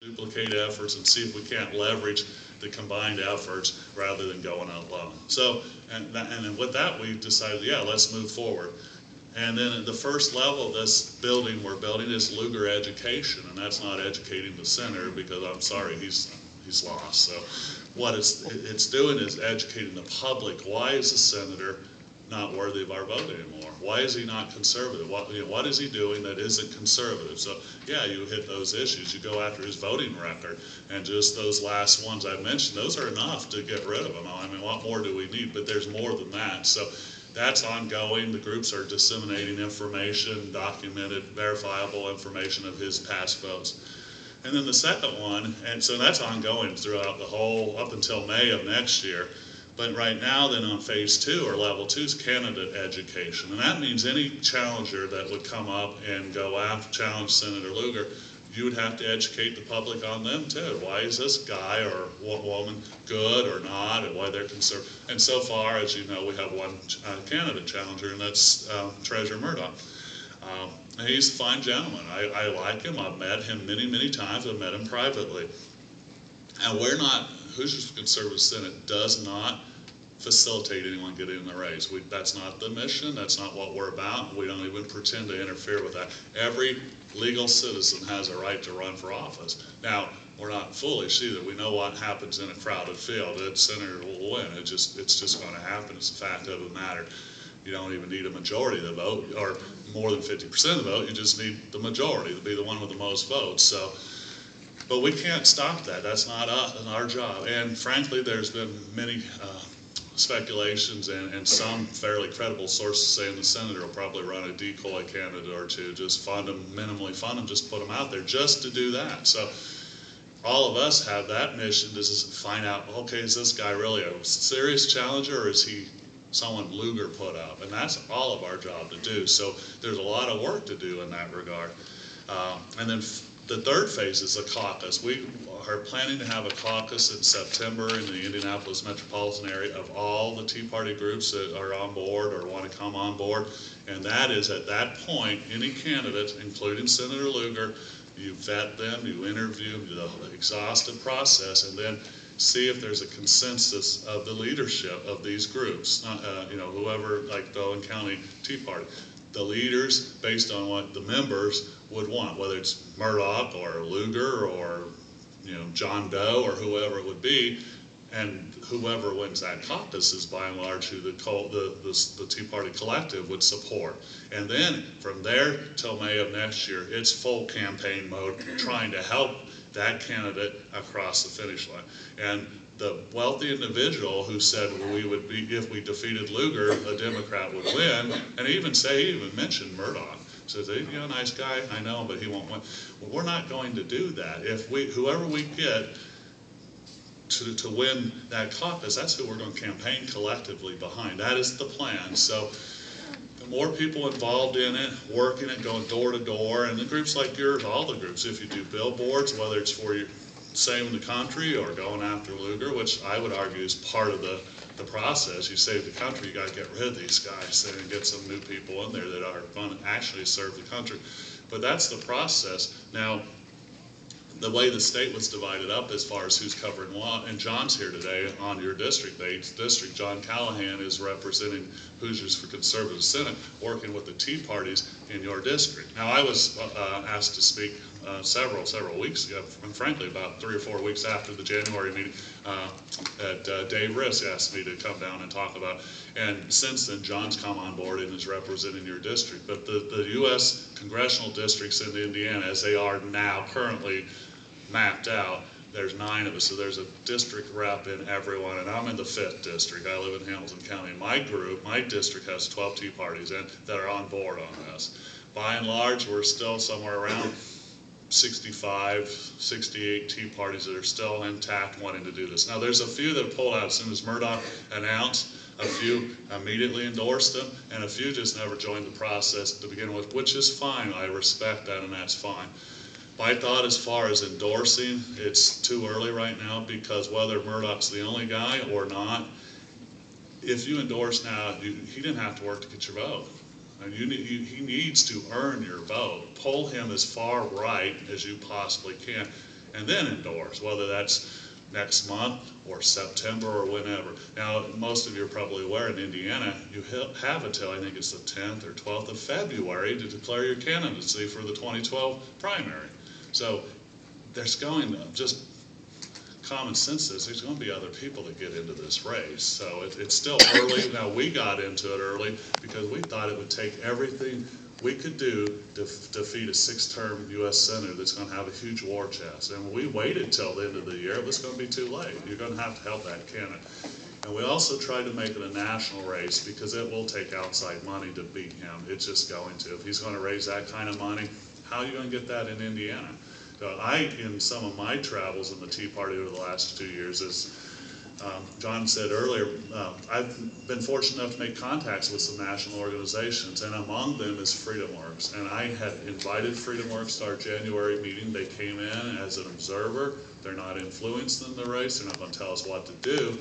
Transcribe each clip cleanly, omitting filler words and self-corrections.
duplicate efforts and see if we can't leverage the combined efforts rather than going out alone. So, and then with that, we decided, yeah, let's move forward. And then at the first level of this building we're building is Lugar Education, and that's not educating the center because I'm sorry, he's lost. So what it's doing is educating the public. Why is the senator not worthy of our vote anymore? Why is he not conservative? What is he doing that isn't conservative? So yeah, you hit those issues. You go after his voting record, and just those last ones I mentioned, those are enough to get rid of him. I mean, what more do we need? But there's more than that. So that's ongoing. The groups are disseminating information, documented, verifiable information of his past votes. And then the second one, and so that's ongoing throughout the whole, up until May of next year. But right now, then on phase 2 or level 2 is candidate education. And that means any challenger that would come up and go after, challenge Senator Lugar, you would have to educate the public on them too. Why is this guy or woman good or not, and why they're concerned? And so far, as you know, we have one candidate challenger, and that's Treasurer Murdoch. He's a fine gentleman. I like him. I've met him many, many times. I've met him privately. And we're not, Hoosiers for Conservative Senate does not facilitate anyone getting in the race. That's not the mission. That's not what we're about. We don't even pretend to interfere with that. Every legal citizen has a right to run for office. Now, we're not foolish either. We know what happens in a crowded field. The senator will win. It's just going to happen. It's a fact of the matter. You don't even need a majority of the vote, or more than 50% of the vote. You just need the majority to be the one with the most votes. So, but we can't stop that. That's not our job. And frankly, there's been many speculations and some fairly credible sources saying the senator will probably run a decoy candidate or two, just fund them, minimally fund them, just put them out there just to do that. So all of us have that mission to just find out, okay, is this guy really a serious challenger, or is he someone Lugar put up? And that's all of our job to do. So there's a lot of work to do in that regard. And then the third phase is the caucus. We are planning to have a caucus in September in the Indianapolis metropolitan area of all the Tea Party groups that are on board or want to come on board. And that is, at that point, any candidate, including Senator Lugar, you vet them, you interview them, do the exhaustive process, and then see if there's a consensus of the leadership of these groups. Whoever, like the Owen County Tea Party, the leaders based on what the members would want, whether it's Murdoch or Lugar or John Doe or whoever it would be, and whoever wins that caucus is by and large who the Tea Party collective would support. And then from there till May of next year, it's full campaign mode, trying to help that candidate across the finish line. And the wealthy individual who said we would be, if we defeated Lugar, a Democrat would win, and he even mentioned Murdoch. Says, nice guy, I know, but he won't win. Well, we're not going to do that. If whoever we get to win that caucus, that's who we're going to campaign collectively behind. That is the plan. So the more people involved in it, working it, going door to door, and the groups like yours, all the groups, if you do billboards, whether it's for you saving the country or going after Lugar, which I would argue is part of the process. You save the country, you got to get rid of these guys and get some new people in there that are going to actually serve the country. But that's the process. Now, the way the state was divided up as far as who's covering what, and John's here today on your district, the 8th district. John Callahan is representing Hoosiers for Conservative Senate, working with the Tea Parties in your district. Now, I was asked to speak several weeks ago, and frankly about 3 or 4 weeks after the January meeting, Dave Riss asked me to come down and talk about, and since then John's come on board and is representing your district. But the U.S. congressional districts in Indiana, as they are now currently mapped out, there's 9 of us, so there's a district rep in everyone, and I'm in the 5th district. I live in Hamilton County. My district has 12 Tea Parties in that are on board on this. By and large, we're still somewhere around 65, 68 Tea Parties that are still intact wanting to do this. Now, there's a few that pulled out as soon as Murdoch announced, a few immediately endorsed him, and a few just never joined the process to begin with, which is fine. I respect that, and that's fine. My thought as far as endorsing, it's too early right now, because whether Murdoch's the only guy or not, if you endorse now, he didn't have to work to get your vote. And he needs to earn your vote. Pull him as far right as you possibly can. and then endorse, whether that's next month or September or whenever. Now, most of you are probably aware in Indiana, you have until I think it's the 10th or 12th of February to declare your candidacy for the 2012 primary. So there's going to, just common sense is there's going to be other people that get into this race. So it's still early. Now, we got into it early because we thought it would take everything we could do to defeat a 6-term U.S. Senator that's going to have a huge war chest. And when we waited till the end of the year, it was going to be too late. You're going to have to help that candidate. And we also tried to make it a national race because it will take outside money to beat him. It's just going to. If he's going to raise that kind of money, how are you going to get that in Indiana? So in some of my travels in the Tea Party over the last 2 years, as John said earlier, I've been fortunate enough to make contacts with some national organizations, and among them is FreedomWorks. And I had invited FreedomWorks to our January meeting. They came in as an observer. They're not influenced in the race. They're not going to tell us what to do.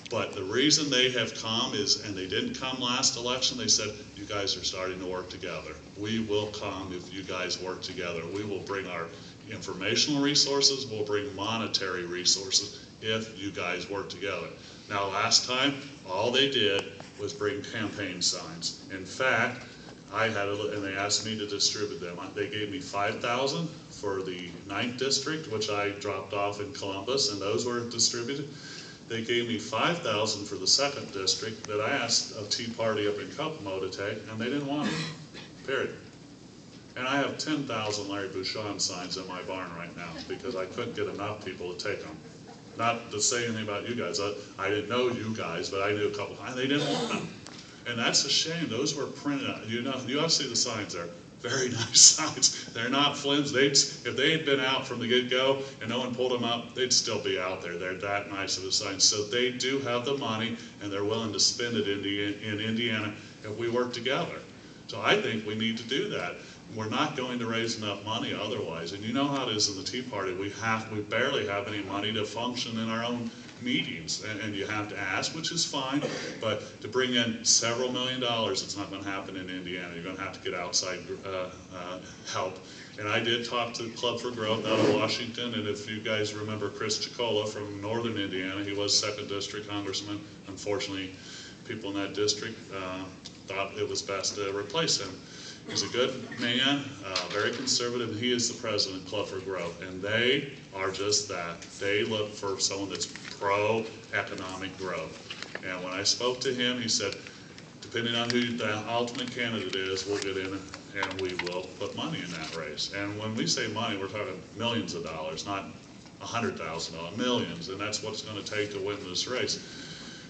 But the reason they have come is, and they didn't come last election, they said, you guys are starting to work together. We will come if you guys work together. We will bring our informational resources, we'll bring monetary resources if you guys work together. Now, last time, all they did was bring campaign signs. In fact, and they asked me to distribute them. They gave me 5,000 for the 9th district, which I dropped off in Columbus, and those were distributed. They gave me 5,000 for the 2nd district that I asked a Tea Party up in Kokomo to take, and they didn't want them, period. And I have 10,000 Larry Bouchon signs in my barn right now because I couldn't get enough people to take them. Not to say anything about you guys. I didn't know you guys, but I knew a couple, and they didn't want them. And that's a shame. Those were printed out. You ought to see the signs there. Very nice signs. They're not flimsy. If they had been out from the get-go and no one pulled them up, they'd still be out there. They're that nice of a sign. So they do have the money, and they're willing to spend it in Indiana if we work together. So I think we need to do that. We're not going to raise enough money otherwise. And you know how it is in the Tea Party. We barely have any money to function in our own meetings. And you have to ask, which is fine. But to bring in several $1 million, it's not going to happen in Indiana. You're going to have to get outside help. And I did talk to Club for Growth out of Washington. And if you guys remember Chris Chicola from northern Indiana, he was 2nd District Congressman. Unfortunately, people in that district thought it was best to replace him. He's a good man, very conservative, and he is the president of Club for Growth. And they are just that. They look for someone that's pro-economic growth. And when I spoke to him, he said, depending on who the ultimate candidate is, we'll get in and we will put money in that race. And when we say money, we're talking millions of dollars, not $100,000, millions. And that's what it's going to take to win this race.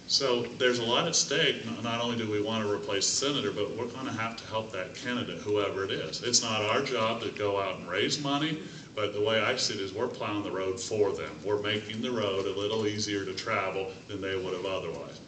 So there's a lot at stake. Not only do we want to replace the senator, but we're going to have to help that candidate, whoever it is. It's not our job to go out and raise money, but the way I see it is we're plowing the road for them. We're making the road a little easier to travel than they would have otherwise.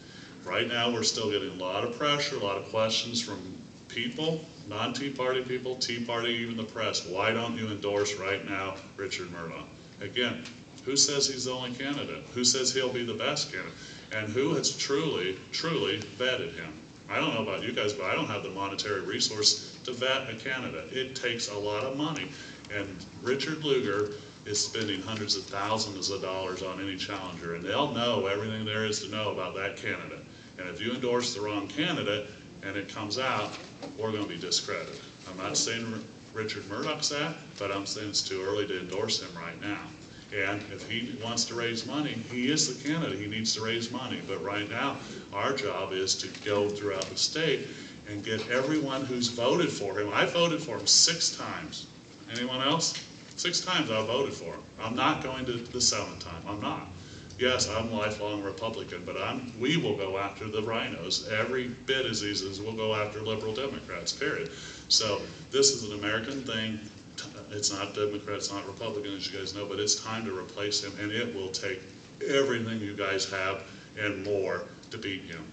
Right now, we're still getting a lot of pressure, a lot of questions from people, non-Tea Party people, Tea Party, even the press. Why don't you endorse right now Richard Murdoch? Again, who says he's the only candidate? Who says he'll be the best candidate? And who has truly, truly vetted him? I don't know about you guys, but I don't have the monetary resource to vet a candidate. It takes a lot of money. And Richard Lugar is spending hundreds of thousands of dollars on any challenger, and they'll know everything there is to know about that candidate. And if you endorse the wrong candidate and it comes out, we're going to be discredited. I'm not saying Richard Murdoch's that, but I'm saying it's too early to endorse him right now. And if he wants to raise money, he is the candidate. He needs to raise money. But right now, our job is to go throughout the state and get everyone who's voted for him. I voted for him 6 times. Anyone else? 6 times I voted for him. I'm not going to the 7th time. I'm not. Yes, I'm a lifelong Republican, but we will go after the rhinos every bit as easy as we'll go after liberal Democrats, period. So this is an American thing. It's not Democrat, it's not Republican, as you guys know, but it's time to replace him, and it will take everything you guys have and more to beat him.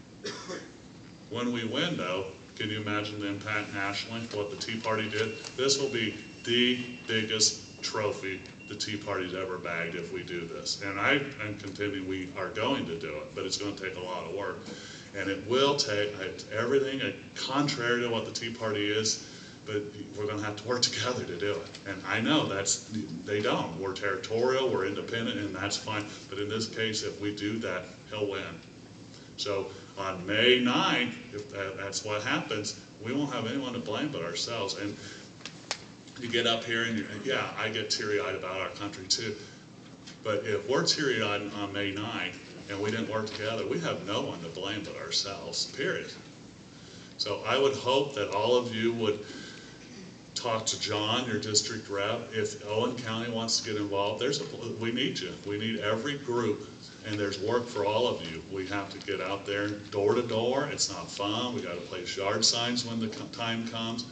When we win, though, can you imagine the impact nationally, what the Tea Party did? This will be the biggest trophy the Tea Party's ever bagged if we do this. And I am contending we are going to do it, but it's going to take a lot of work. And it will take everything contrary to what the Tea Party is, but we're going to have to work together to do it. And I know they don't. We're territorial, we're independent, and that's fine. But in this case, if we do that, he'll win. So on May 9th, if that's what happens, we won't have anyone to blame but ourselves. And you get up here and yeah, I get teary-eyed about our country too. But if we're teary-eyed on May 9th and we didn't work together, we have no one to blame but ourselves, period. So I would hope that all of you would talk to John, your district rep. If Owen County wants to get involved, we need you. We need every group, and there's work for all of you. We have to get out there door to door. It's not fun. We got to place yard signs when the time comes.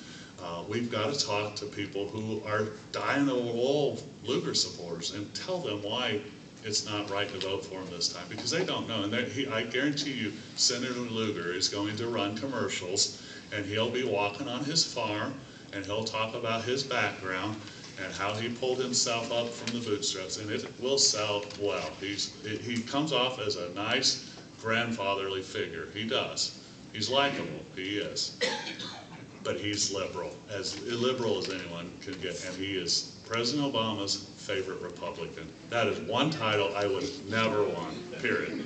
We've got to talk to people who are dying-to-the-wool Lugar supporters and tell them why it's not right to vote for him this time, because they don't know. And I guarantee you, Senator Lugar is going to run commercials, and he'll be walking on his farm, and he'll talk about his background and how he pulled himself up from the bootstraps, and it will sell well. He comes off as a nice grandfatherly figure. He does. He's likable. He is. But he's liberal as anyone can get, and he is President Obama's favorite Republican. That is one title I would never want, period.